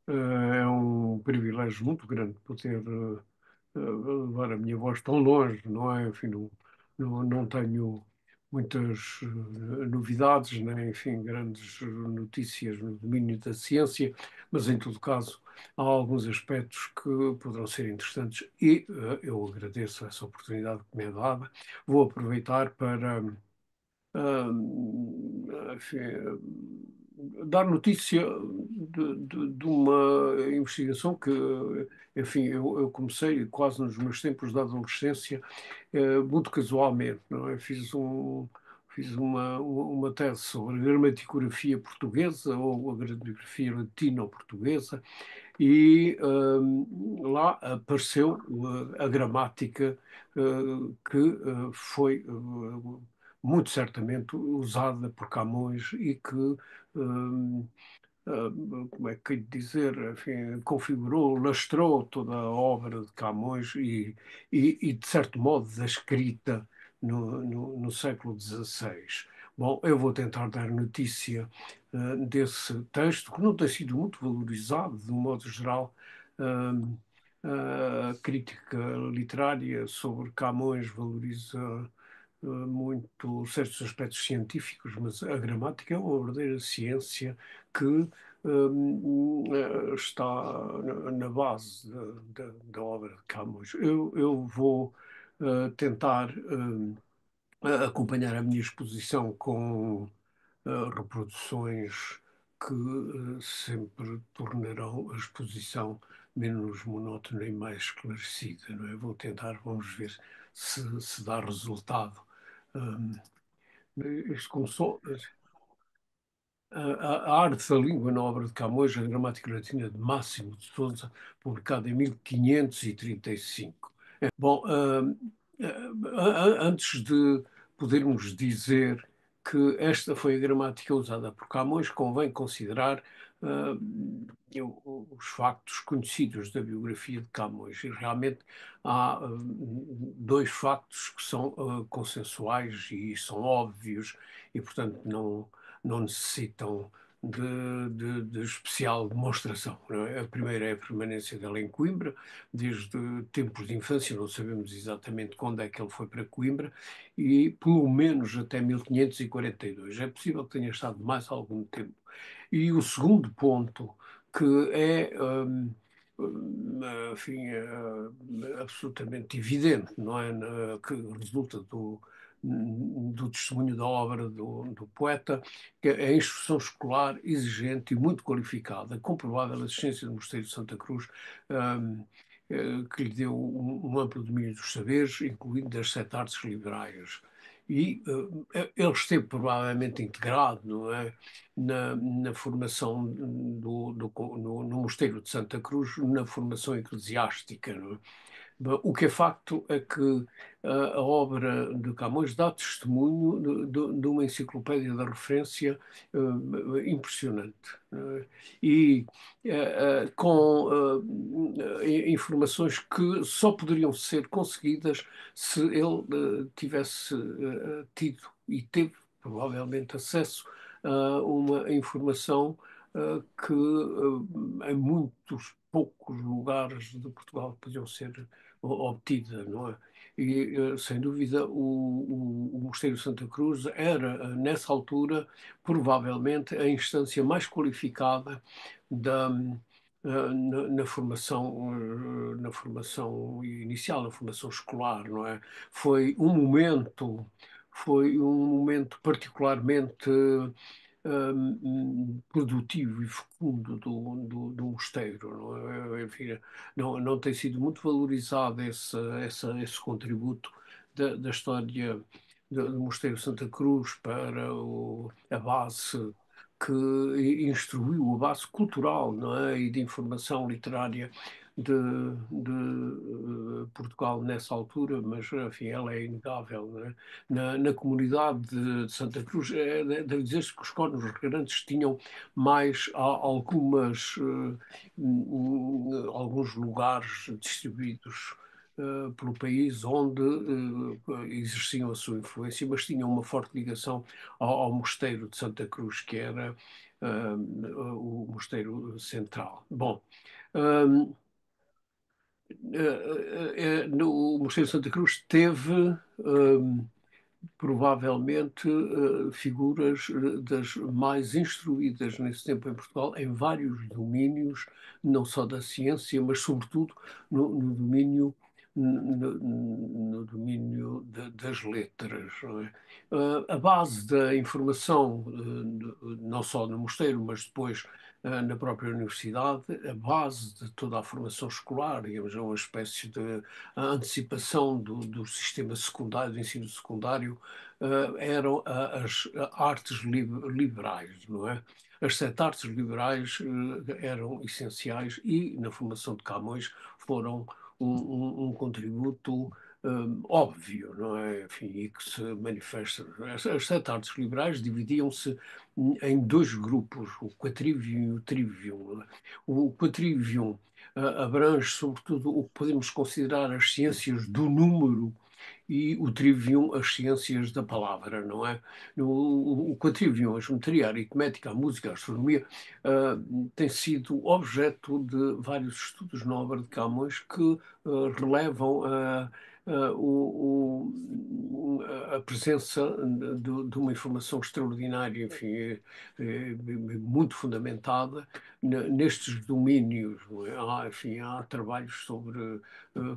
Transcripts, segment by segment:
É um privilégio muito grande poder levar a minha voz tão longe, não é? Enfim, não tenho muitas novidades, nem, enfim, grandes notícias no domínio da ciência, mas em todo caso há alguns aspectos que poderão ser interessantes e eu agradeço essa oportunidade que me é dada. Vou aproveitar para enfim, dar notícia de uma investigação que, enfim, eu comecei quase nos meus tempos da adolescência, muito casualmente, não é? Fiz uma tese sobre a gramatografia portuguesa ou a gramatografia latino-portuguesa e lá apareceu a gramática que foi muito certamente usada por Camões e que como é que hei de dizer, enfim, configurou, lastrou toda a obra de Camões e, de certo modo, da escrita no século XVI. Bom, eu vou tentar dar notícia desse texto, que não tem sido muito valorizado, de um modo geral. Uh, a crítica literária sobre Camões valoriza muito certos aspectos científicos, mas a gramática é uma verdadeira ciência que está na base da obra de Camões. Eu vou tentar acompanhar a minha exposição com reproduções que sempre tornarão a exposição menos monótona e mais esclarecida, não é? Vou tentar, vamos ver se dá resultado. Um, Isto começou. A arte da língua na obra de Camões, a gramática latina de Máximo de Sousa, publicada em 1535. Bom, antes de podermos dizer que esta foi a gramática usada por Camões, convém considerar ah, os factos conhecidos da biografia de Camões. E realmente há dois factos que são consensuais e são óbvios e, portanto, não necessitam de especial demonstração, não é? A primeira é a permanência dela em Coimbra, desde tempos de infância, não sabemos exatamente quando é que ele foi para Coimbra, e pelo menos até 1542. É possível que tenha estado mais algum tempo. E o segundo ponto, que é enfim, absolutamente evidente, não é? Que resulta do testemunho da obra do poeta, que é a instrução escolar exigente e muito qualificada, comprovada na existência do Mosteiro de Santa Cruz, hum, que lhe deu um amplo domínio dos saberes, incluindo das sete artes liberais. E ele esteve provavelmente integrado, não é, na formação no Mosteiro de Santa Cruz, na formação eclesiástica, não é? O que é facto é que a obra de Camões dá testemunho de uma enciclopédia da referência impressionante. E com informações que só poderiam ser conseguidas se ele tivesse tido e teve provavelmente acesso a uma informação que em muitos poucos lugares de Portugal podiam ser obtida, não é? E, sem dúvida, o Mosteiro de Santa Cruz era, nessa altura, provavelmente a instância mais qualificada da, na formação inicial, na formação escolar, não é? Foi um momento, foi um momento particularmente produtivo e fecundo do mosteiro, não é? Enfim, não tem sido muito valorizado esse contributo da história do Mosteiro Santa Cruz para a base que instruiu, a base cultural, não é? E de informação literária de Portugal nessa altura, mas enfim, ela é inegável, não é? Na comunidade de Santa Cruz, deve dizer-se que os cornos regantes tinham mais alguns lugares distribuídos pelo país onde exerciam a sua influência, mas tinham uma forte ligação ao Mosteiro de Santa Cruz, que era o Mosteiro Central. Bom, um, o Mosteiro de Santa Cruz teve provavelmente figuras das mais instruídas nesse tempo em Portugal, em vários domínios, não só da ciência, mas sobretudo no domínio no domínio das letras. Não é? A base da informação, não só no mosteiro, mas depois na própria universidade, a base de toda a formação escolar, digamos, é uma espécie de antecipação do sistema secundário, do ensino secundário, eram as artes liberais, não é? As sete artes liberais eram essenciais e na formação de Camões foram um contributo óbvio, não é? Enfim, e que se manifesta. As sete artes liberais dividiam-se em dois grupos, o quatrivium e o trivium. Não é? O quatrivium abrange, sobretudo, o que podemos considerar as ciências do número e o trivium, as ciências da palavra, não é? O quatrivium, a geometria, a aritmética, a música, a astronomia, tem sido objeto de vários estudos na obra de Camões que relevam a presença de uma informação extraordinária, enfim, muito fundamentada nestes domínios. Não é? Enfim, há trabalhos sobre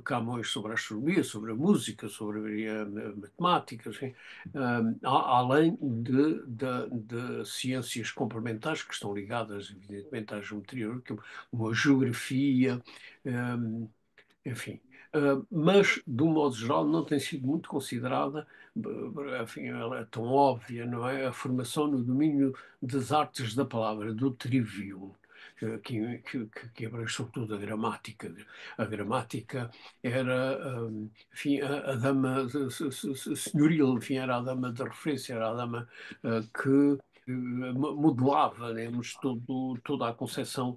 Camões sobre a astronomia, sobre a música, sobre a matemática, assim, além de ciências complementares que estão ligadas, evidentemente, à geometria, como a geografia, um, enfim. Mas, de um modo geral, não tem sido muito considerada, enfim, ela é tão óbvia, não é? A formação no domínio das artes da palavra, do trivium, que abrange sobretudo a gramática. A gramática era, enfim, a dama senhoril, enfim, era a dama de referência, era a dama que modelava, digamos, toda a concepção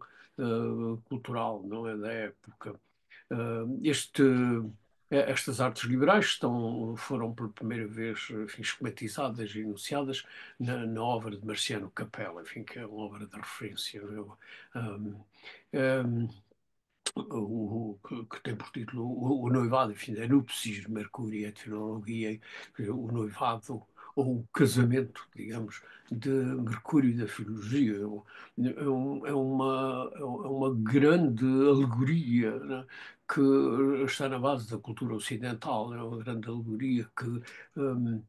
cultural, não é, da época. Este, estas artes liberais foram por primeira vez, enfim, esquematizadas e enunciadas na obra de Marciano Capella, enfim, que é uma obra de referência. Um, um, que tem por título o noivado, enfim, a núpcias de Mercúrio, a etnologia, o noivado ou o casamento, digamos, de Mercúrio e da filologia. É uma grande alegoria, né, que está na base da cultura ocidental, é uma grande alegoria que um,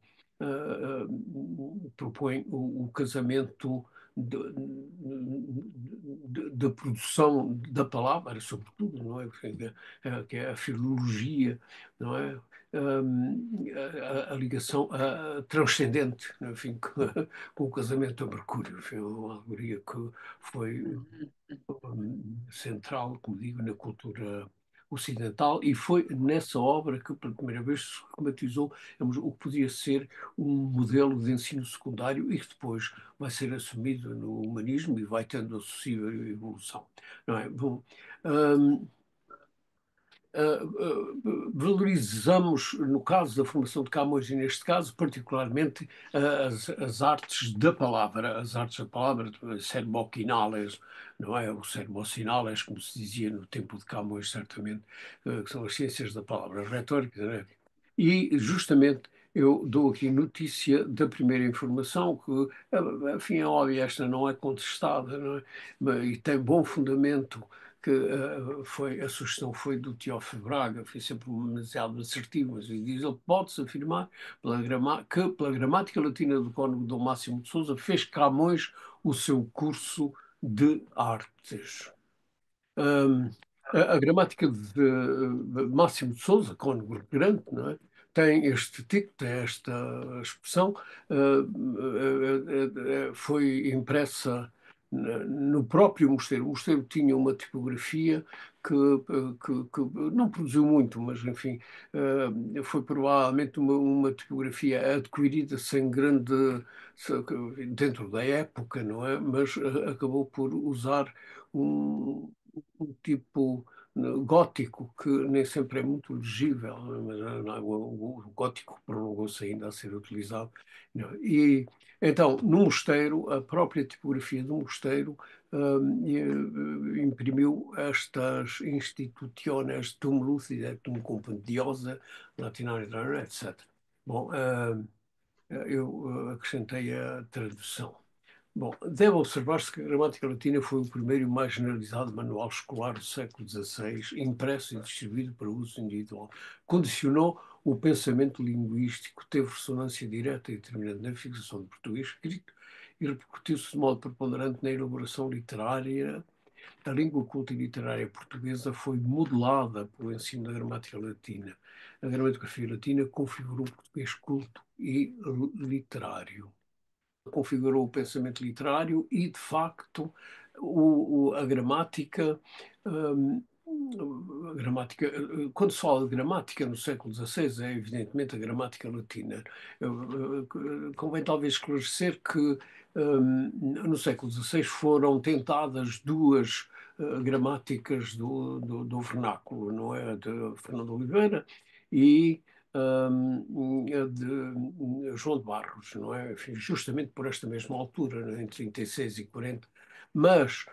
propõe o casamento da produção da palavra, sobretudo, não é? Que é a filologia, não é? A ligação transcendente, enfim, com o casamento a Mercúrio, enfim, uma alegoria que foi central, como digo, na cultura ocidental e foi nessa obra que pela primeira vez se esquematizou digamos, o que podia ser um modelo de ensino secundário e que depois vai ser assumido no humanismo e vai tendo a sucessiva evolução. Não é? Bom, hum, valorizamos, no caso da formação de Camões, e neste caso, particularmente, as artes da palavra, as artes da palavra, sermoquinales, não é? O sermocinales, como se dizia no tempo de Camões, certamente, que são as ciências da palavra, a retórica, não é? E, justamente, eu dou aqui notícia da primeira informação, que, enfim, é óbvio, esta não é contestada, não é? E tem bom fundamento que a sugestão foi do Teófilo Braga, foi sempre demasiado assertivo, mas ele diz, ele pode-se afirmar que pela gramática latina do Cónigo Dom Máximo de Sousa fez Camões o seu curso de artes. Um, a gramática de Máximo de Sousa, cônego grande, não é? Tem este tipo, tem esta expressão, foi impressa no próprio mosteiro. O mosteiro tinha uma tipografia que não produziu muito, mas enfim, foi provavelmente uma tipografia adquirida sem grande, dentro da época, não é? Mas acabou por usar um tipo gótico, que nem sempre é muito legível, mas o gótico prolongou-se ainda a ser utilizado. Não, e então, no mosteiro, a própria tipografia do mosteiro imprimiu estas institutiones tum lucida, tum compendiosa, latinae, etc. Bom, eu acrescentei a tradução. Bom, deve observar-se que a gramática latina foi o primeiro e mais generalizado manual escolar do século XVI, impresso e distribuído para uso individual. Condicionou o pensamento linguístico, teve ressonância direta e determinante na fixação de português escrito e repercutiu-se de modo preponderante na elaboração literária. A língua culta e literária portuguesa foi modelada pelo ensino da gramática latina. A gramatografia latina configurou o português culto e literário, configurou o pensamento literário e, de facto, a gramática, hum, a gramática, quando se fala de gramática no século XVI, é evidentemente a gramática latina. Convém talvez esclarecer que no século XVI foram tentadas duas gramáticas do vernáculo, não é? De Fernando Oliveira e de João de Barros, não é? Enfim, justamente por esta mesma altura, né, entre 36 e 40. Mas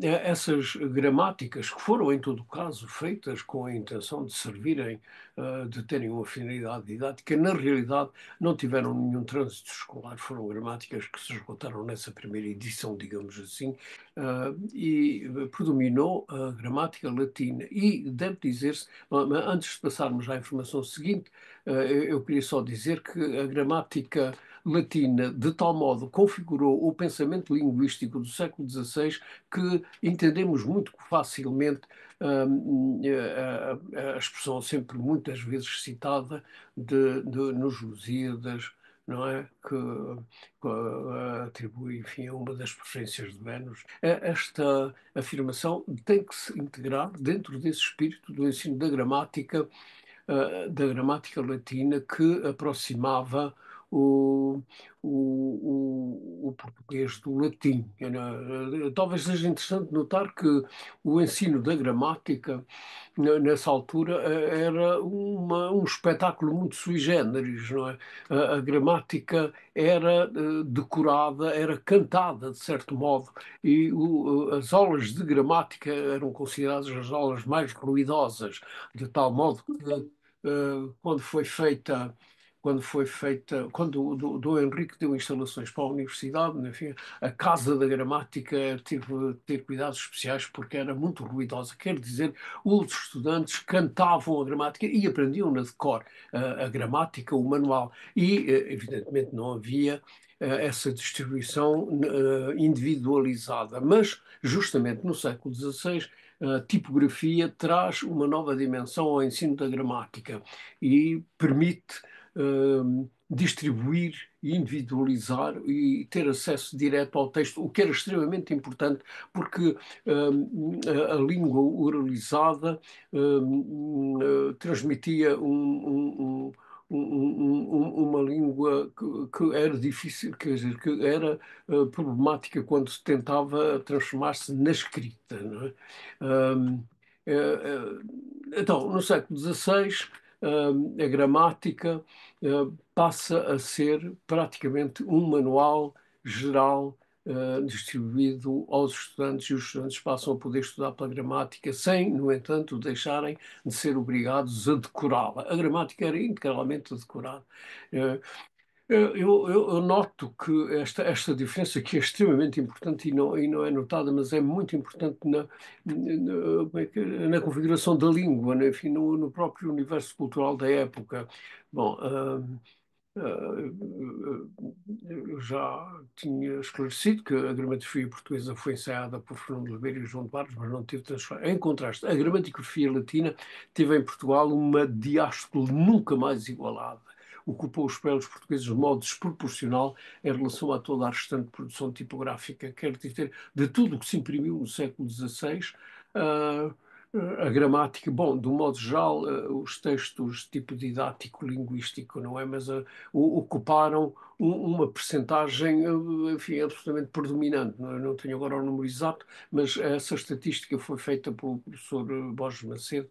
essas gramáticas, que foram, em todo caso, feitas com a intenção de servirem, de terem uma finalidade didática, na realidade não tiveram nenhum trânsito escolar, foram gramáticas que se esgotaram nessa primeira edição, digamos assim, e predominou a gramática latina. E deve dizer-se, antes de passarmos à informação seguinte, eu queria só dizer que a gramática latina de tal modo configurou o pensamento linguístico do século XVI que entendemos muito facilmente a expressão sempre muitas vezes citada nos Lusíadas, não é? Que atribui, enfim, a uma das preferências de Vênus. Esta afirmação tem que se integrar dentro desse espírito do ensino da gramática latina que aproximava o, o português do latim. Talvez seja interessante notar que o ensino da gramática, nessa altura, era um espetáculo muito sui generis, não é? A gramática era decorada, era cantada, de certo modo, e as aulas de gramática eram consideradas as aulas mais ruidosas, de tal modo que quando quando o Dom Henrique deu instalações para a universidade, enfim, a Casa da Gramática teve de ter cuidados especiais porque era muito ruidosa. Quer dizer, os estudantes cantavam a gramática e aprendiam na de cor a gramática, o manual. E, evidentemente, não havia essa distribuição individualizada. Mas, justamente no século XVI, a tipografia traz uma nova dimensão ao ensino da gramática e permite distribuir, individualizar e ter acesso direto ao texto, o que era extremamente importante, porque a língua oralizada transmitia uma língua que era difícil, quer dizer, que era problemática quando se tentava transformar-se na escrita, não é? Um, eh, então, no século XVI, a gramática passa a ser praticamente um manual geral distribuído aos estudantes e os estudantes passam a poder estudar pela gramática sem, no entanto, deixarem de ser obrigados a decorá-la. A gramática era integralmente decorada. Eh, eu noto que esta diferença que é extremamente importante e não é notada, mas é muito importante como é na configuração da língua, né? Enfim, no próprio universo cultural da época. Bom, eu já tinha esclarecido que a gramatografia portuguesa foi ensaiada por Fernando Ribeiro e João de Barros, mas não teve transformação. Em contraste, a gramatografia latina teve em Portugal uma diáspora nunca mais igualada. Ocupou os espanhóis portugueses de modo desproporcional em relação a toda a restante produção tipográfica. Quer dizer, de tudo o que se imprimiu no século XVI, a gramática, bom, do modo geral, os textos tipo didático-linguístico, não é? Mas ocuparam uma percentagem, enfim, absolutamente predominante. Não, não tenho agora o número exato, mas essa estatística foi feita pelo professor Borges Macedo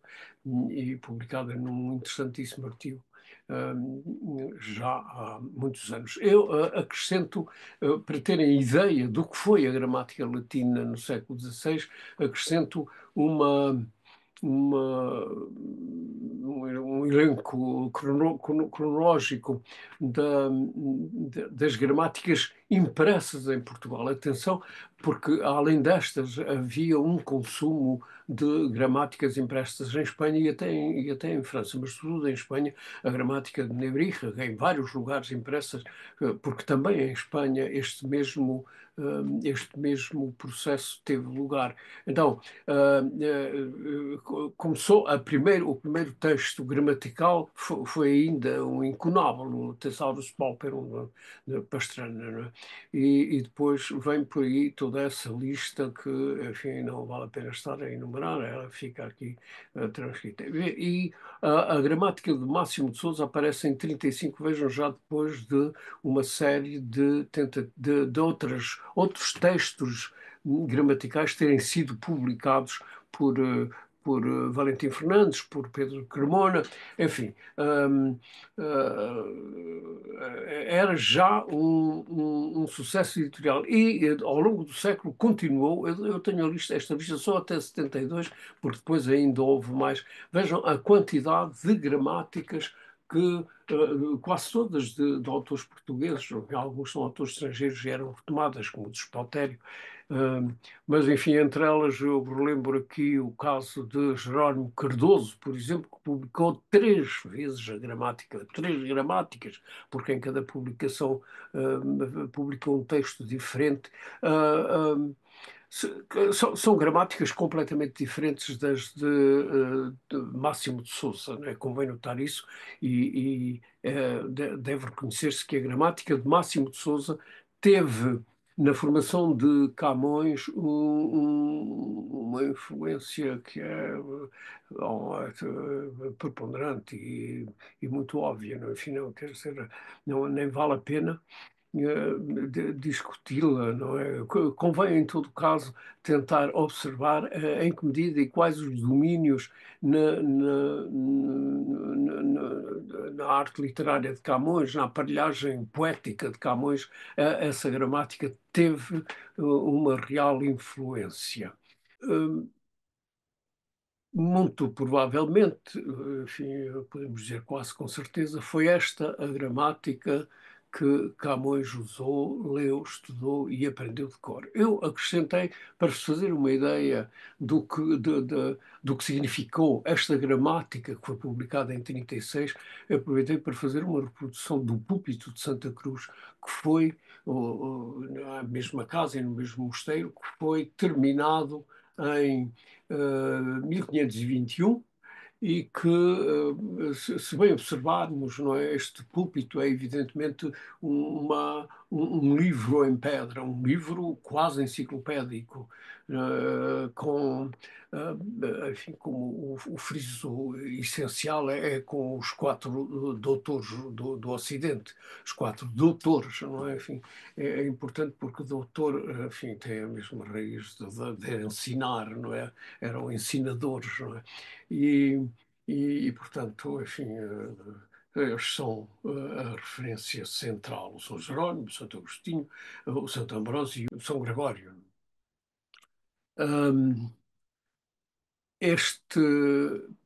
e publicada num interessantíssimo artigo. Já há muitos anos. Eu acrescento, para terem ideia do que foi a gramática latina no século XVI, acrescento uma um elenco cronológico das gramáticas impressas em Portugal. Atenção, porque além destas havia um consumo de gramáticas impressas em Espanha e até em França, mas sobretudo em Espanha, a gramática de Nebrija, em vários lugares impressas, porque também em Espanha este mesmo processo teve lugar. Então, começou o primeiro texto gramatical foi ainda um incunável, o Thesaurus Pauperum de Pastrana, não é? E depois vem por aí toda essa lista que, enfim, não vale a pena estar a enumerar, ela fica aqui transcrita. E a gramática de Máximo de Sousa aparece em 35, vejam, já depois de uma série de outros textos gramaticais terem sido publicados por, Valentim Fernandes, por Pedro Cremona, enfim, era já um sucesso editorial e ao longo do século continuou. Eu tenho esta lista só até 72, porque depois ainda houve mais. Vejam a quantidade de gramáticas que quase todas de autores portugueses, alguns são autores estrangeiros e eram retomadas, como o Despautério. Mas, enfim, entre elas eu relembro aqui o caso de Jerónimo Cardoso, por exemplo, que publicou 3 vezes a gramática, 3 gramáticas, porque em cada publicação publicou um texto diferente. Ah, ah, são gramáticas completamente diferentes das de Máximo de Sousa, né? Convém notar isso, deve reconhecer-se que a gramática de Máximo de Sousa teve na formação de Camões uma influência que é preponderante e muito óbvia, não é? Enfim, não, quer dizer, não, nem vale a pena discuti-la, não é? Convém, em todo caso, tentar observar em que medida e quais os domínios na arte literária de Camões, na aparelhagem poética de Camões, essa gramática teve uma real influência. Hum, Muito provavelmente, enfim, podemos dizer quase com certeza, foi esta a gramática que Camões usou, leu, estudou e aprendeu de cor. Eu acrescentei, para se fazer uma ideia do que significou esta gramática que foi publicada em 36, aproveitei para fazer uma reprodução do Púlpito de Santa Cruz, que foi na mesma casa e no mesmo mosteiro, que foi terminado em 1521 e que, se bem observarmos, não é, este púlpito é evidentemente um livro em pedra, um livro quase enciclopédico, com, enfim, como o friso essencial é com os 4 doutores do Ocidente, os 4 doutores, não é? Enfim, é importante porque o doutor, enfim, tem a mesma raiz de ensinar, não é? Eram ensinadores, não é? E, portanto, enfim, eles são a referência central, o São Jerónimo, o Santo Agostinho, o Santo Ambrósio e o São Gregório. Hum, Este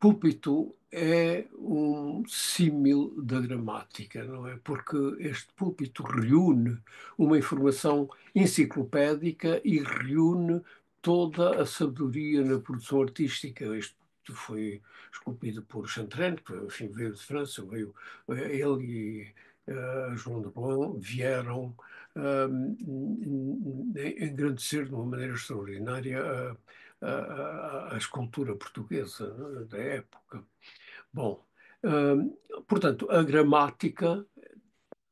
púlpito é um símil da gramática, não é? Porque este púlpito reúne uma informação enciclopédica e reúne toda a sabedoria na produção artística. Este púlpito foi esculpido por Chantrenne, que enfim, veio de França, veio ele e João de Blanc vieram engrandecer de uma maneira extraordinária a escultura portuguesa, né, da época. Bom, portanto, a gramática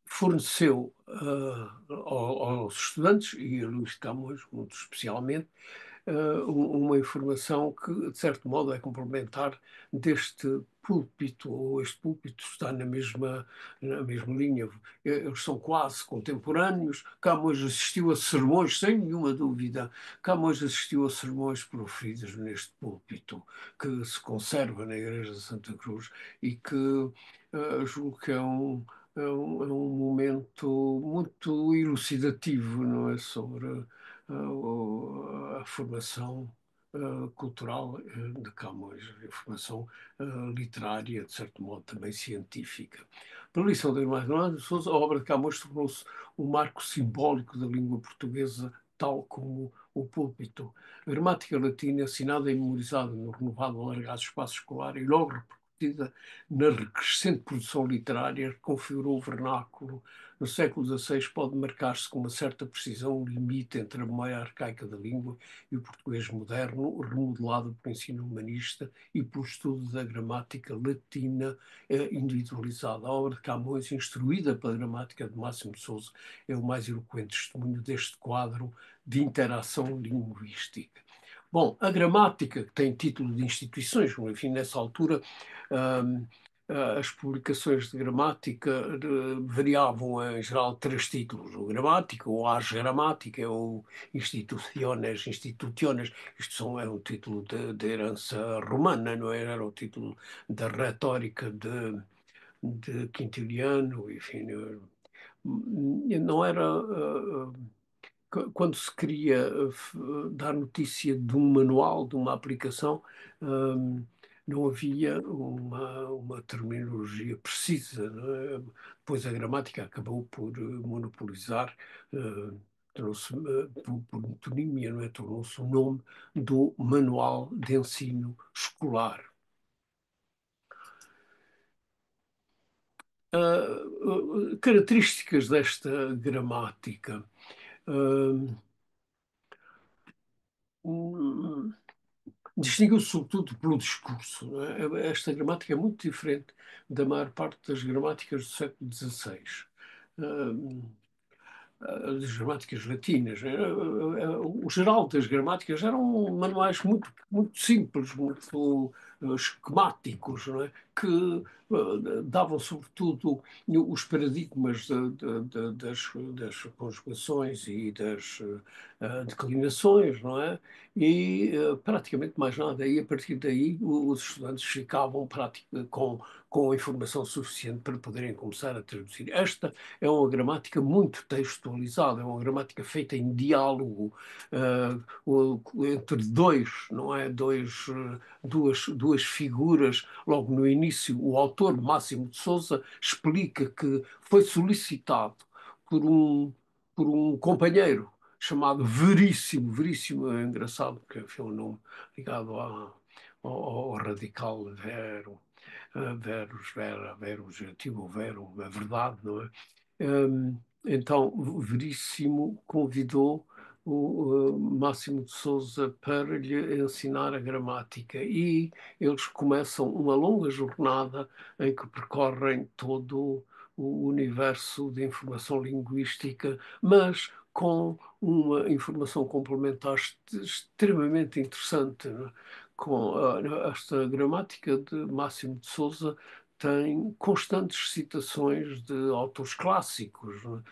forneceu aos estudantes, e a Luís de Camões muito especialmente, uma informação que, de certo modo, é complementar deste púlpito, ou este púlpito está na mesma linha. Eles são quase contemporâneos. Camões assistiu a sermões, sem nenhuma dúvida. Camões assistiu a sermões proferidos neste púlpito, que se conserva na Igreja de Santa Cruz e que julgo que é um momento muito elucidativo, não é, sobre a formação cultural de Camões, a formação literária, de certo modo também científica. Pela lição de Irmãos Fernando de Sousa, a obra de Camões tornou-se um marco simbólico da língua portuguesa, tal como o púlpito. A gramática latina, ensinada e memorizada no renovado alargado espaço escolar e logo repercutida na recrescente produção literária, configurou o vernáculo no século XVI pode marcar-se com uma certa precisão o limite entre a memória arcaica da língua e o português moderno, remodelado pelo ensino humanista e pelo estudo da gramática latina individualizada. A obra de Camões, instruída pela gramática de Máximo de Sousa, é o mais eloquente testemunho deste quadro de interação linguística. Bom, a gramática, que tem título de instituições, enfim, nessa altura, hum, as publicações de gramática variavam em geral três títulos: o gramática, o ars gramática, ou institutiones. É um título de herança romana, não era? Era o título da retórica de Quintiliano, enfim, não era. Quando se queria dar notícia de um manual, de uma aplicação, hum, não havia uma terminologia precisa, não é? Depois a gramática acabou por monopolizar, tornou-se, por metonímia, não é? Tornou-se o nome do manual de ensino escolar. Características desta gramática. Uh, Distinguiu-se sobretudo pelo discurso. Não é? Esta gramática é muito diferente da maior parte das gramáticas do século XVI. Das gramáticas latinas. O geral das gramáticas eram manuais muito simples, muito esquemáticos, não é? Que davam sobretudo os paradigmas das conjugações e das declinações, não é? E praticamente mais nada. E a partir daí os estudantes ficavam com a informação suficiente para poderem começar a traduzir. Esta é uma gramática muito textualizada, é uma gramática feita em diálogo entre dois, não é? Duas figuras. Logo no início, o autor, Máximo de Sousa, explica que foi solicitado por um, por um companheiro chamado Veríssimo. Veríssimo é engraçado, porque é um nome ligado ao radical Vero, Verus, Vera, Verus, ativo, Vero, a verdade, não é? Então, Veríssimo convidou o Máximo de Sousa para lhe ensinar a gramática e eles começam uma longa jornada em que percorrem todo o universo de informação linguística, mas com uma informação complementar extremamente interessante, né? Com esta gramática de Máximo de Sousa tem constantes citações de autores clássicos, né?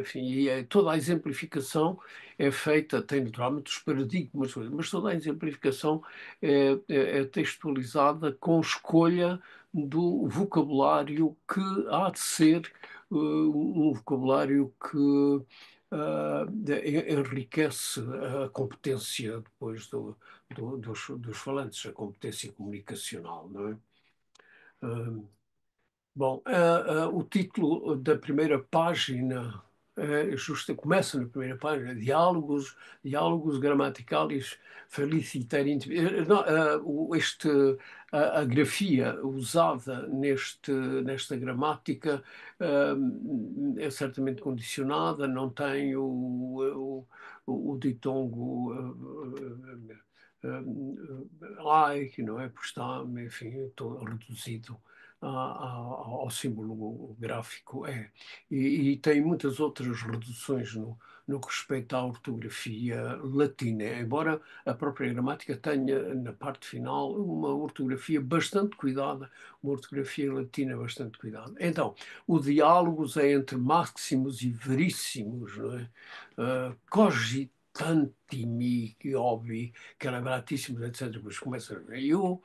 Enfim, toda a exemplificação é feita, tem naturalmente os paradigmas, mas toda a exemplificação é textualizada com escolha do vocabulário que há de ser um vocabulário que enriquece a competência depois dos falantes, a competência comunicacional, não é? Ah, Bom, o título da primeira página começa na primeira página, diálogos gramaticais felicitaris. Não, a grafia usada nesta gramática é certamente condicionada, não tem o ditongo like, não é? Porque está, enfim, todo reduzido ao símbolo gráfico é. E tem muitas outras reduções no que respeita à ortografia latina, embora a própria gramática tenha, na parte final, uma ortografia bastante cuidada, uma ortografia latina bastante cuidada. Então, o diálogos é entre máximos e veríssimos, não é? Cogitantimi, que óbvio, que era gratíssimo, etc. Depois começa. E o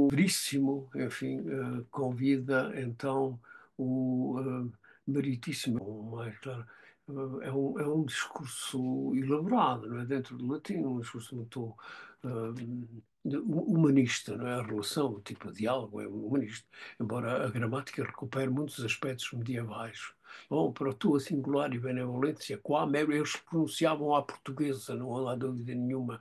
veríssimo, enfim, convida então o meritíssimo, mais claro, é um discurso elaborado, não é? Dentro do latim, um discurso muito humanista, não é? A relação, o tipo de diálogo é humanista, embora a gramática recupere muitos aspectos medievais. Bom, para a tua singular e benevolência, quam é, eles pronunciavam à portuguesa, não há dúvida nenhuma,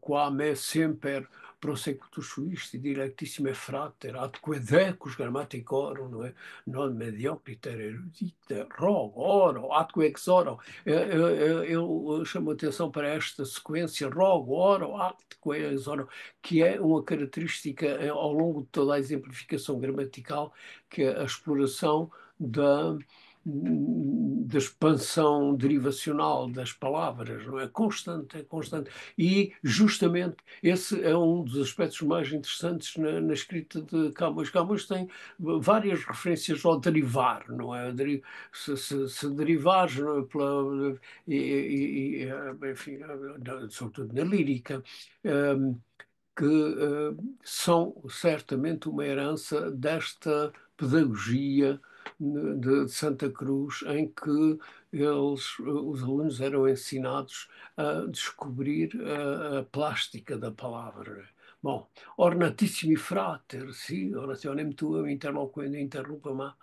quam é sempre prosecutus suisti dilectissime frater, atque decus grammaticorum, não é? Non mediocriter erudita, rogo, oro, atque ex oro. Eu chamo a atenção para esta sequência, rogo, oro, atque ex oro, que é uma característica ao longo de toda a exemplificação gramatical, que é a exploração da expansão derivacional das palavras, não é? Constante, é constante. E justamente esse é um dos aspectos mais interessantes na escrita de Camões. Camões tem várias referências ao derivar, não é? Se derivares, não é? Enfim, sobretudo na lírica, que são certamente uma herança desta pedagogia de Santa Cruz, em que os alunos eram ensinados a descobrir a plástica da palavra. Bom, ornatissimi frater, si, orationem tuam interloquendo interrumpa ma,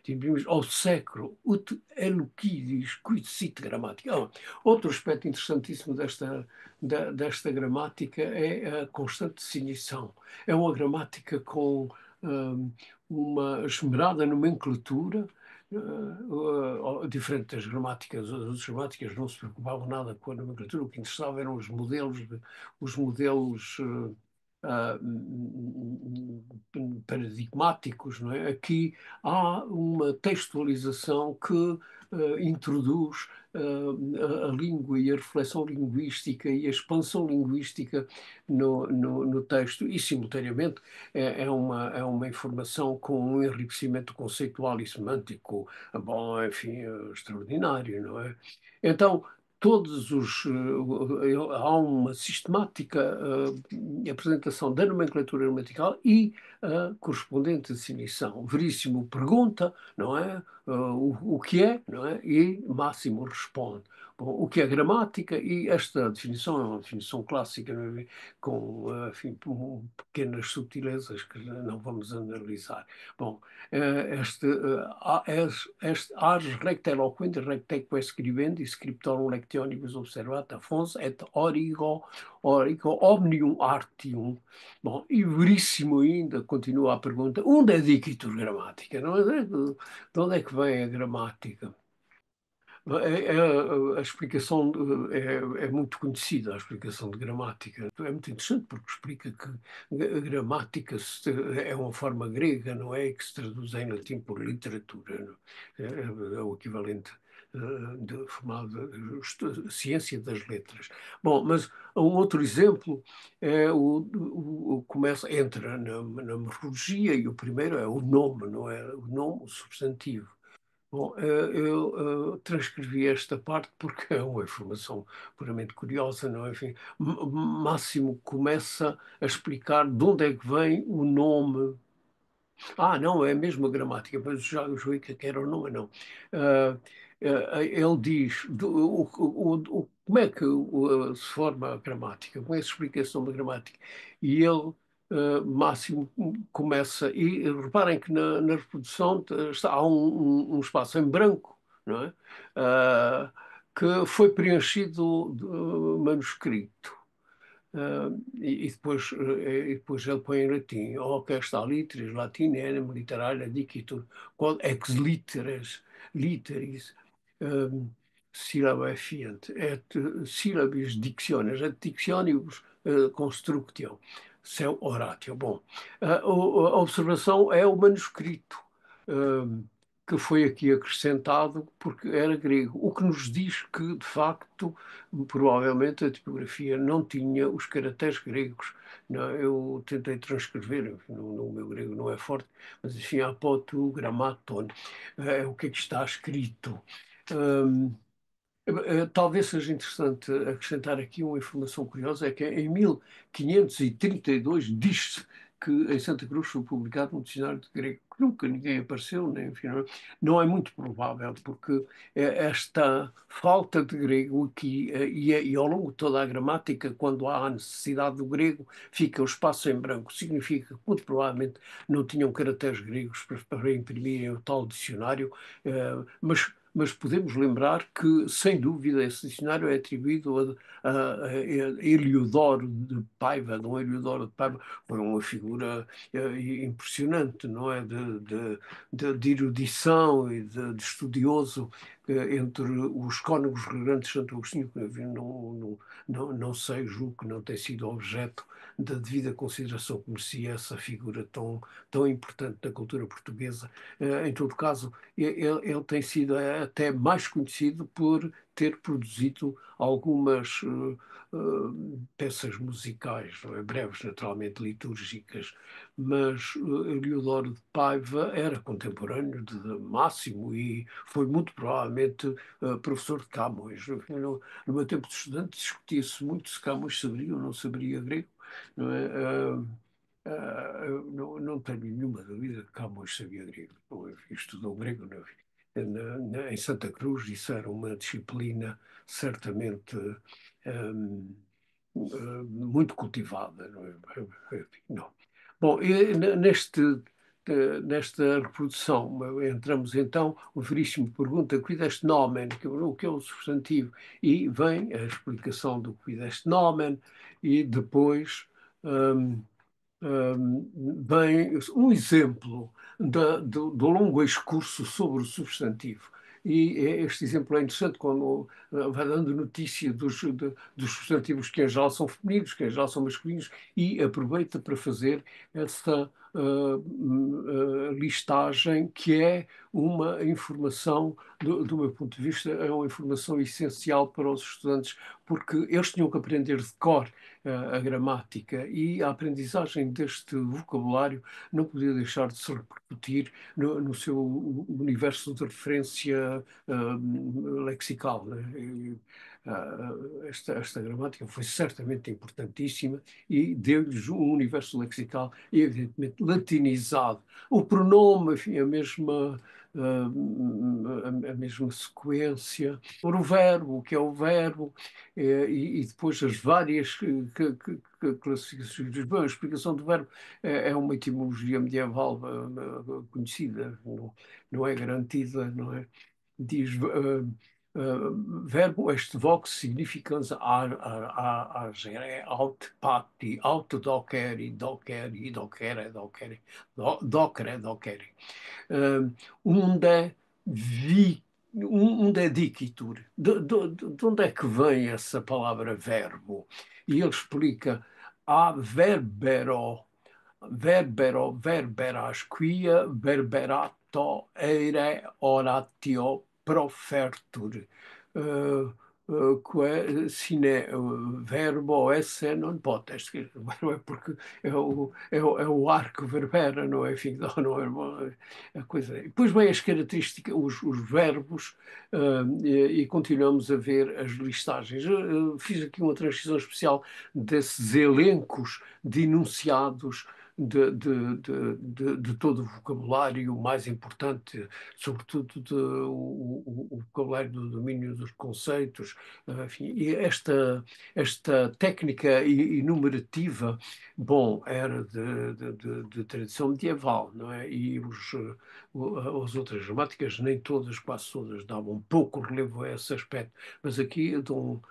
timbrimus, ao século, ut elucidis, quid sit grammatica. Outro aspecto interessantíssimo desta gramática é a constante definição. É uma gramática com hum, uma esmerada nomenclatura, diferente das gramáticas. As outras gramáticas não se preocupavam nada com a nomenclatura, o que interessava eram os modelos paradigmáticos, não é? Aqui há uma textualização que introduz a língua e a reflexão linguística e a expansão linguística no texto e, simultaneamente, é uma informação com um enriquecimento conceitual e semântico, bom, enfim, extraordinário, não é? Então, há uma sistemática apresentação da nomenclatura gramatical e a correspondente definição. Veríssimo pergunta, não é? O que é, não é? E Máximo responde. Bom, o que é gramática? E esta definição é uma definição clássica, não é? Com, enfim, pequenas subtilezas que não vamos analisar. Bom, ars recte eloquente recteque scribendi scriptorum lectionibus observata fons et origo omnium artium. Bom, e veríssimo ainda, continua a pergunta, onde é dicitur gramática? Não é? De onde é que vem a gramática? A explicação é muito conhecida, a explicação de gramática. É muito interessante porque explica que a gramática é uma forma grega, não é? Que se traduz em latim por literatura. Não é? É o equivalente de formado ciência das letras. Bom, mas um outro exemplo é começa, entra na morfologia e o primeiro é o nome, não é? O nome, o substantivo. Bom, eu transcrevi esta parte porque é uma informação puramente curiosa, não é? Enfim, Máximo começa a explicar de onde é que vem o nome. Não, é mesmo a gramática, mas já eu julguei que era o nome, não. Ah, ele diz como é que se forma a gramática, como é que se explica esse nome da gramática. E ele Máximo começa, e reparem que na reprodução há um espaço em branco, não é? Que foi preenchido de manuscrito. E depois ele põe em latim, o que está literis latine enem literalia dicitur, quod ex literis um, syllabae fiant, et syllabis dictiones, et dictionibus constructio. seu Horatio. Bom, a observação é o manuscrito, ah, que foi aqui acrescentado porque era grego, o que nos diz que, de facto, provavelmente a tipografia não tinha os caracteres gregos. Não, eu tentei transcrever, enfim, no meu grego não é forte, mas enfim, apoto grammaton, é o que é que está escrito. Hum, Talvez seja interessante acrescentar aqui uma informação curiosa, é que em 1532 diz-se que em Santa Cruz foi publicado um dicionário de grego, que nunca ninguém apareceu, nem, enfim, não é muito provável, porque esta falta de grego aqui, e ao longo de toda a gramática, quando há a necessidade do grego, fica o espaço em branco, significa que muito provavelmente não tinham caracteres gregos para imprimirem o tal dicionário, mas podemos lembrar que, sem dúvida, esse dicionário é atribuído a Heliodoro de Paiva. Dom Heliodoro de Paiva foi uma figura impressionante, não é? De erudição e de estudioso entre os cônegos regantes de Santo Agostinho, que não sei, julgo que não tem sido objeto da devida consideração que merecia essa figura tão importante da cultura portuguesa. Em todo caso, ele tem sido até mais conhecido por ter produzido algumas peças musicais, não é? Breves, naturalmente litúrgicas, mas Heliodoro de Paiva era contemporâneo de Máximo e foi muito provavelmente professor de Camões. No meu tempo de estudante discutia-se muito se Camões saberia ou não saberia grego, não é? Não tenho nenhuma dúvida que Camões sabia grego. Estudou grego em Santa Cruz, isso era uma disciplina certamente muito cultivada. Não é? Não. Bom, e nesta reprodução, entramos então, o Veríssimo pergunta quid est nomen, o que é o substantivo, e vem a explicação do quid est nomen, e depois hum, bem um exemplo do longo excurso sobre o substantivo. E este exemplo é interessante quando vai dando notícia dos substantivos que em geral são femininos, que em geral são masculinos, e aproveita para fazer essa listagem, que é uma informação, do meu ponto de vista, é uma informação essencial para os estudantes, porque eles tinham que aprender de cor a gramática, e a aprendizagem deste vocabulário não podia deixar de se repercutir no seu universo de referência lexical, né? Esta gramática foi certamente importantíssima e deu-lhes um universo lexical evidentemente latinizado. O pronome, enfim, a mesma sequência. O verbo, o que é o verbo, e depois as várias classificações. Bom, a explicação do verbo é uma etimologia medieval conhecida, não é garantida, não é? Diz verbo est vox significans agere aut pacti, aut docere, unde vi, unde dicitur. De onde é que vem essa palavra verbo? E ele explica a verberas, quia verberato eire oratio profertur. Sine verbo esse non potest. Não é porque é o ar que verbera, não é? Enfim, não é a coisa. Depois vem as características, os verbos, e continuamos a ver as listagens. Fiz aqui uma transcrição especial desses elencos de enunciados de todo o vocabulário mais importante, sobretudo o vocabulário do domínio dos conceitos, enfim, e esta técnica enumerativa, bom, era de tradição medieval, não é? E as outras gramáticas, nem todas, quase todas, davam pouco relevo a esse aspecto, mas aqui Dom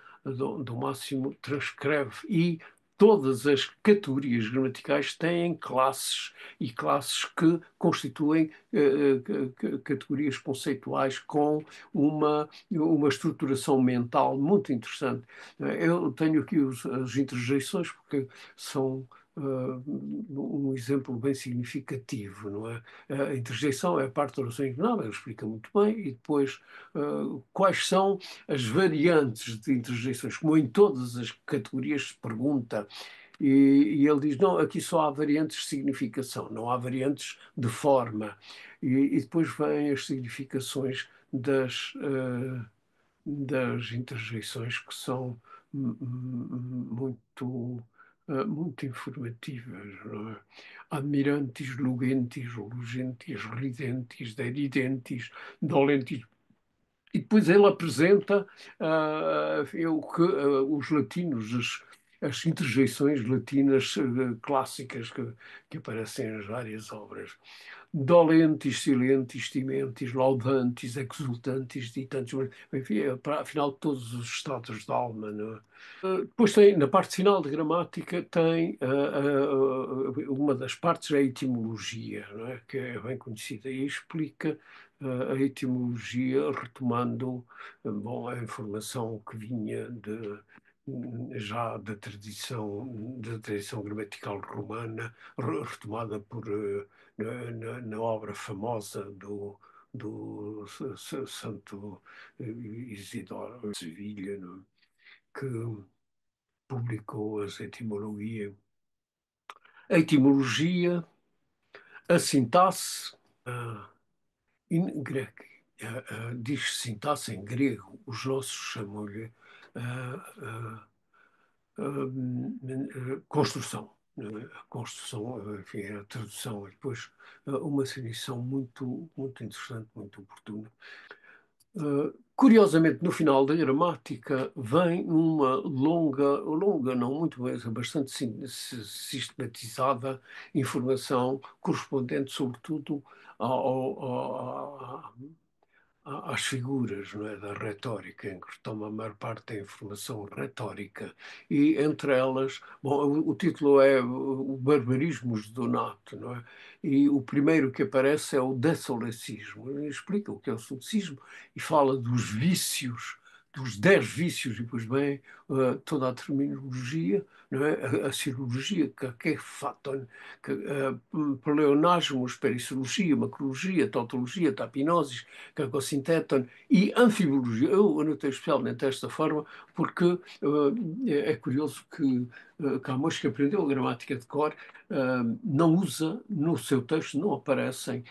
Máximo transcreve, e todas as categorias gramaticais têm classes, e classes que constituem categorias conceituais com uma estruturação mental muito interessante. Eu tenho aqui as interjeições, porque são um exemplo bem significativo, não é? A interjeição é a parte da oração encarnada, ele explica muito bem, e depois quais são as variantes de interjeições, como em todas as categorias se pergunta, e ele diz, não, aqui só há variantes de significação, não há variantes de forma. E depois vêm as significações das interjeições que são muito, muito informativas, não é? Admirantes, lugentis, lugentis, ridentes, deridentis, dolentis. E depois ele apresenta os latinos, as interjeições latinas clássicas que aparecem nas várias obras. Dolentes, silentes, timentes, laudantes, exultantes e tantos, enfim, afinal, todos os estados da alma, não é? Depois tem, na parte final de gramática, tem uma das partes é a etimologia, não é? Que é bem conhecida, e explica a etimologia retomando bom, a informação que vinha já da tradição gramatical romana, retomada na obra famosa do Santo Isidoro de Sevilha, não é? Que publicou a etimologia, a sintaxe, em grego, diz sintaxe em grego, os nossos chamam-lhe ah, construção. A construção, enfim, é a tradução, e depois uma definição muito, muito interessante, muito oportuna. Curiosamente, no final da gramática vem uma longa não muito, mas bastante sistematizada informação correspondente, sobretudo, às figuras, não é, da retórica, em que retoma a maior parte da informação retórica. E entre elas, bom, o título é O Barbarismos do Nato, não é? E o primeiro que aparece é o Dessolecismo. Ele explica o que é o solecismo e fala dos vícios, dos 10 vícios, e depois vem toda a terminologia, não é? A cirurgia, que é fato, pleonasmos, perissologia, macrologia, tautologia, tapinosis, cacosinteton e anfibologia. Eu anotei especialmente desta forma porque é curioso que Camões, que aprendeu a gramática de cor, não usa no seu texto, não aparecem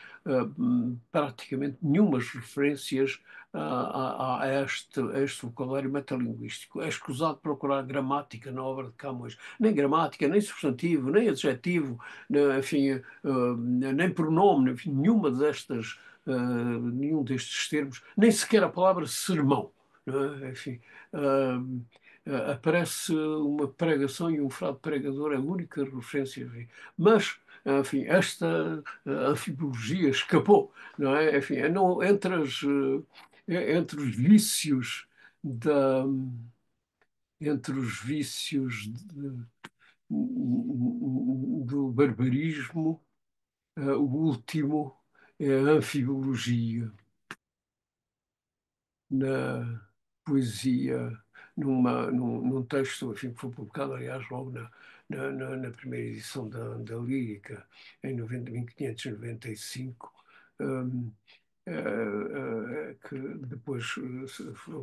praticamente nenhumas referências a este vocabulário metalinguístico. É escusado procurar gramática na obra de Camões. Nem gramática, nem substantivo, nem adjetivo, enfim, nem pronome, enfim, nenhum destes termos, nem sequer a palavra sermão. Não é? Enfim, aparece uma pregação e um frade pregador, é a única referência. Enfim. Mas, enfim, esta anfibologia escapou, não é? Enfim, entre os vícios da, entre os vícios do barbarismo, o último é a anfibologia na poesia, num texto enfim, que foi publicado, aliás, logo na primeira edição da Lírica, em 1595, hum, que depois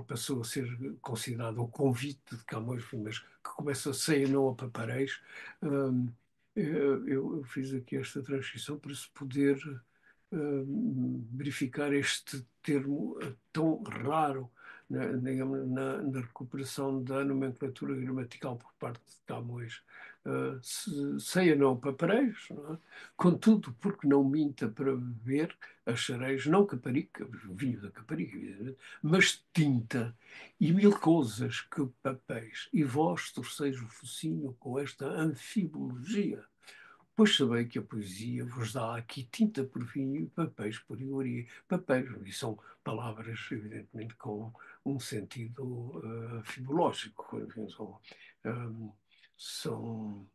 passou a ser considerado o convite de Camões, mas que começa a ceia não a paparéis. Hum, eu fiz aqui esta transcrição para se poder verificar este termo tão raro digamos, na recuperação da nomenclatura gramatical por parte de Camões. Ceia não papareiros, não é? Contudo, porque não minta para beber, achareis, não caparica, vinho da caparica, evidentemente, mas tinta e mil coisas que papéis, e vós torceis o focinho com esta anfibologia. Pois sabei que a poesia vos dá aqui tinta por vinho e papéis por iguaria. Papéis, e são palavras, evidentemente, com um sentido filológico, enfim, um, são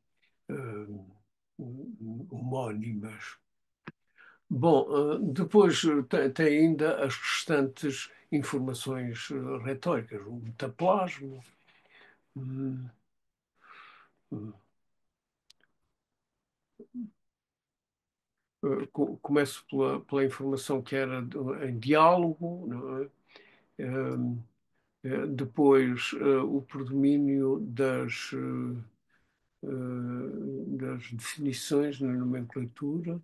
homónimas. Bom, depois tem ainda as restantes informações retóricas, o metaplasmo, hum, hum, Começo pela informação que era em diálogo, não é? Depois, o predomínio das definições na nomenclatura.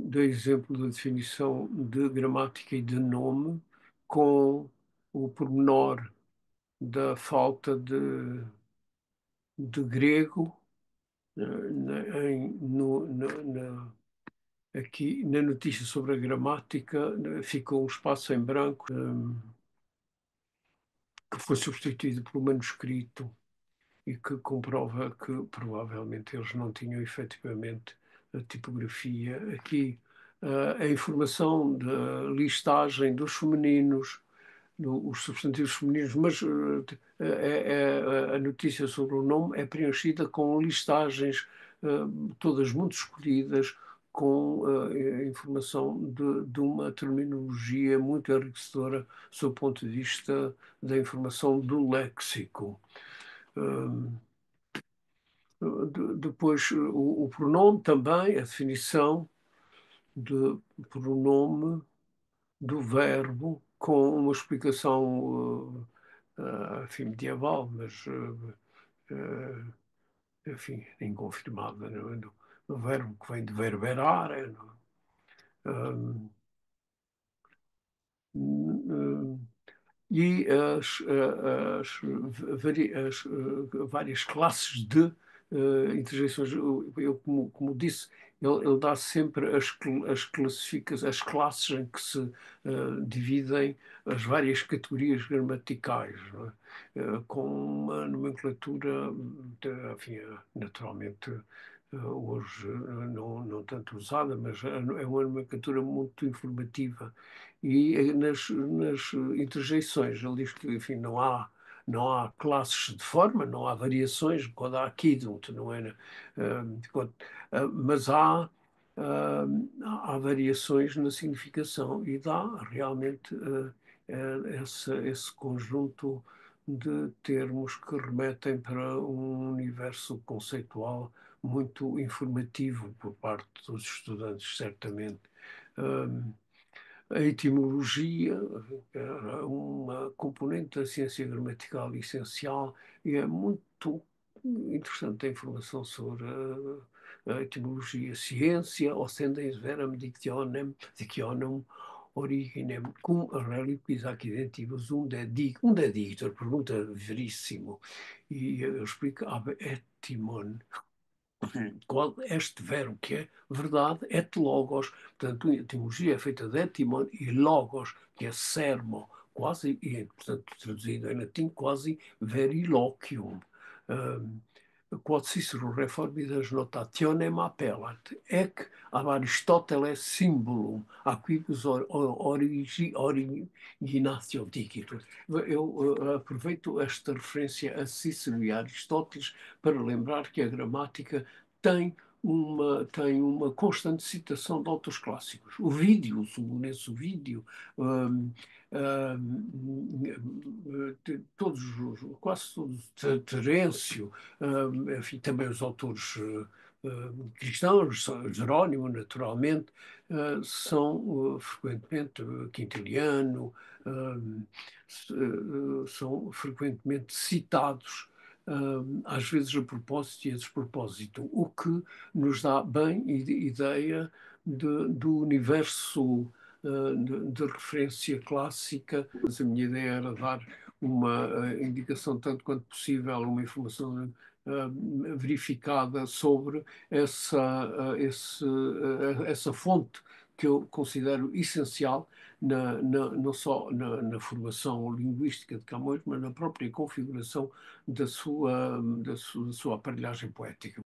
Dei exemplo da definição de gramática e de nome com o pormenor da falta de grego aqui na notícia sobre a gramática ficou um espaço em branco que foi substituído por um manuscrito e que comprova que provavelmente eles não tinham efetivamente a tipografia. Aqui a informação da listagem dos femininos, os substantivos femininos, mas a notícia sobre o nome é preenchida com listagens todas muito escolhidas, com informação de uma terminologia muito enriquecedora sob o ponto de vista da informação do léxico. Um, Depois, o pronome também, a definição de pronome do verbo com uma explicação, enfim, medieval, mas, enfim, inconfirmada, não é? Do verbo que vem de verberar. Não é? E as várias classes de interjeições. Eu, como disse, ele dá sempre as classes em que se dividem as várias categorias gramaticais, não é? Com uma nomenclatura, enfim, naturalmente. Hoje não tanto usada, mas é uma nomenclatura muito informativa e nas interjeições, ele diz que, enfim, não há classes de forma, não há variações, quando há quidunto, não é? Mas há variações na significação e dá realmente esse conjunto de termos que remetem para um universo conceitual muito informativo por parte dos estudantes, certamente. Um, a etimologia é uma componente da ciência gramatical essencial e é muito interessante a informação sobre a etimologia. Ciência oscendens veram dictionem originem cum reliquis accidentivus unde dictor, pergunta veríssimo. E eu explico ab etimon, qual este verbo que é verdade, et logos. Portanto, a etimologia é feita de etimon e logos, que é sermo, quase, e portanto, traduzido em latim, quase veriloquium. Um, Quod Cicero reformidas notationem appellat, ec ab Aristoteles symbolum, a quibus originatio dicitur. Eu aproveito esta referência a Cícero e a Aristóteles para lembrar que a gramática tem uma constante citação de autores clássicos. O vídeo, o Sumunense, o vídeo, hum, quase todos, Terêncio, enfim, também os autores cristãos, Jerónimo, naturalmente, são frequentemente, Quintiliano, são frequentemente citados às vezes a propósito e a despropósito, o que nos dá bem ideia do universo de referência clássica. Mas a minha ideia era dar uma indicação tanto quanto possível, uma informação verificada sobre essa fonte que eu considero essencial não só na formação linguística de Camões, mas na própria configuração da sua aparelhagem poética.